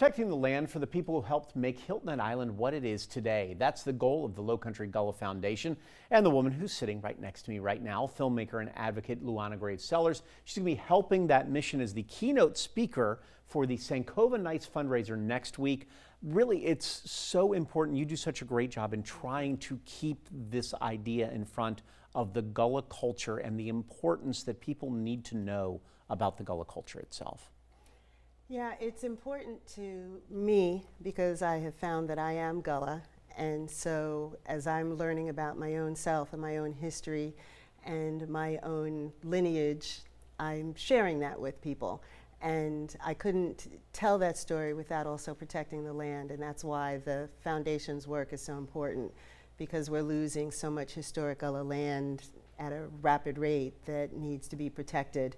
Protecting the land for the people who helped make Hilton Head Island what it is today. That's the goal of the Lowcountry Gullah Foundation and the woman who's sitting right next to me right now, filmmaker and advocate Luana Graves Sellers. She's going to be helping that mission as the keynote speaker for the Sankofa Nights fundraiser next week. Really, it's so important. You do such a great job in trying to keep this idea in front of the Gullah culture and the importance that people need to know about the Gullah culture itself. Yeah, it's important to me because I have found that I am Gullah, and so as I'm learning about my own self and my own history and my own lineage, I'm sharing that with people. And I couldn't tell that story without also protecting the land, and that's why the foundation's work is so important, because we're losing so much historic Gullah land at a rapid rate that needs to be protected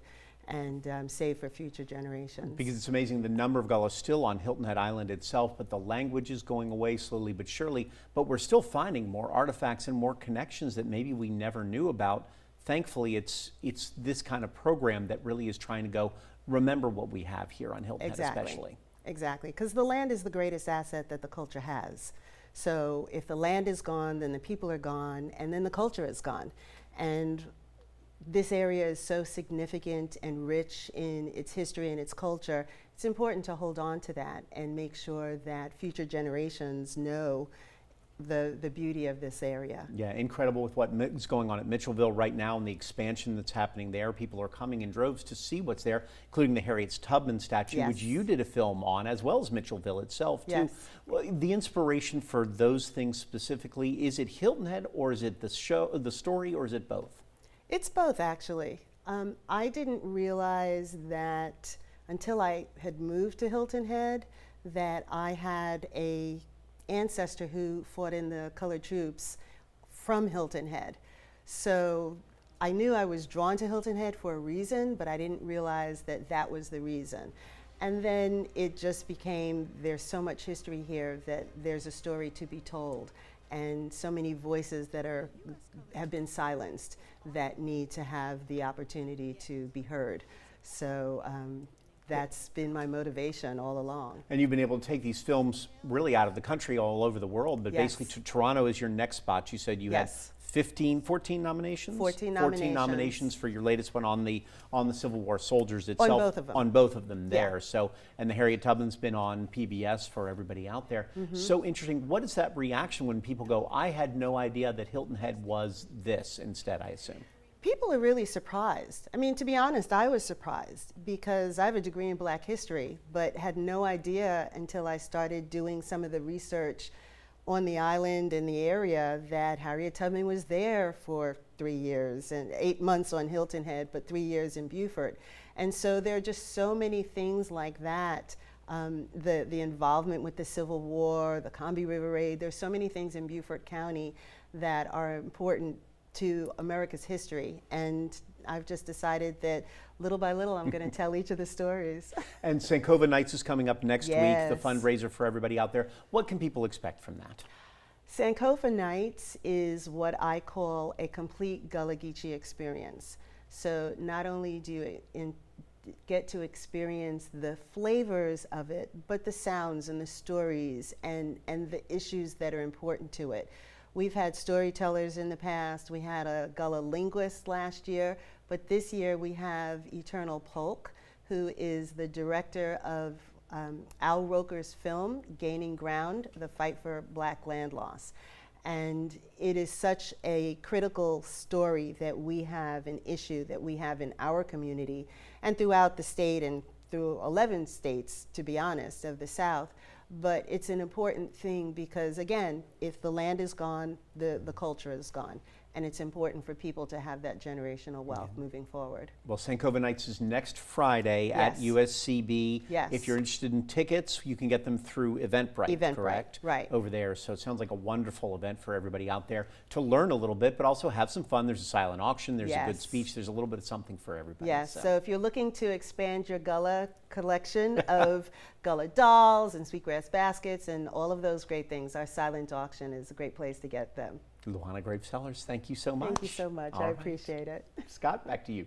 and saved for future generations. Because it's amazing the number of Gullah still on Hilton Head Island itself, but the language is going away slowly but surely. But we're still finding more artifacts and more connections that maybe we never knew about. Thankfully, it's this kind of program that really is trying to go, remember what we have here on Hilton Head especially. Exactly, because the land is the greatest asset that the culture has. So if the land is gone, then the people are gone, and then the culture is gone. And this area is so significant and rich in its history and its culture. It's important to hold on to that and make sure that future generations know the beauty of this area. Yeah, incredible with what is going on at Mitchellville right now and the expansion that's happening there. People are coming in droves to see what's there, including the Harriet Tubman statue, Yes. which you did a film on, as well as Mitchellville itself, too. Yes. Well, the inspiration for those things specifically, is it Hilton Head, or is it the show, the story, or is it both? It's both, actually. I didn't realize that until I had moved to Hilton Head that I had a ancestor who fought in the colored troops from Hilton Head. So I knew I was drawn to Hilton Head for a reason, but I didn't realize that that was the reason. And then it just became, there's so much history here that there's a story to be told, and so many voices that have been silenced that need to have the opportunity to be heard. So that's been my motivation all along. And you've been able to take these films really out of the country, all over the world, but Yes. basically Toronto is your next spot. You said you Yes. had 14 nominations? 14 14 nominations. nominations for your latest one on the Civil War soldiers itself. On both of them. On both of them there. Yeah. So, and the Harriet Tubman's been on PBS for everybody out there. So interesting. What is that reaction when people go, I had no idea that Hilton Head was this instead, I assume? People are really surprised. I mean, to be honest, I was surprised because I have a degree in Black history, but had no idea until I started doing some of the research on the island and the area that Harriet Tubman was there for 3 years and 8 months on Hilton Head, but 3 years in Beaufort. And so there are just so many things like that. The involvement with the Civil War, the Combahee River Raid, there's so many things in Beaufort County that are important to America's history, and I've just decided that little by little I'm going to tell each of the stories. And Sankofa Nights is coming up next Yes. week, the fundraiser for everybody out there. What can people expect from that? Sankofa Nights is what I call a complete Gullah Geechee experience. So not only do you get to experience the flavors of it, but the sounds and the stories and the issues that are important to it. We've had storytellers in the past. We had a Gullah linguist last year, but this year we have Eternal Polk, who is the director of Al Roker's film, Gaining Ground, The Fight for Black Land Loss. And it is such a critical story that we have, an issue that we have in our community and throughout the state and through 11 states, to be honest, of the South. But it's an important thing because, again, if the land is gone, the culture is gone. And it's important for people to have that generational wealth moving forward. Well, Sankofa Nights is next Friday at Yes. USCB. Yes. If you're interested in tickets, you can get them through Eventbrite, correct? Right. Over there. So it sounds like a wonderful event for everybody out there to learn a little bit, but also have some fun. There's a silent auction, there's a good Yes. speech, there's a little bit of something for everybody. Yes, so if you're looking to expand your Gullah collection of Gullah dolls and sweetgrass baskets and all of those great things, our silent auction is a great place to get them. Luana Graves Sellers, thank you so much. Thank you so much. All I right. appreciate it. Scott, back to you.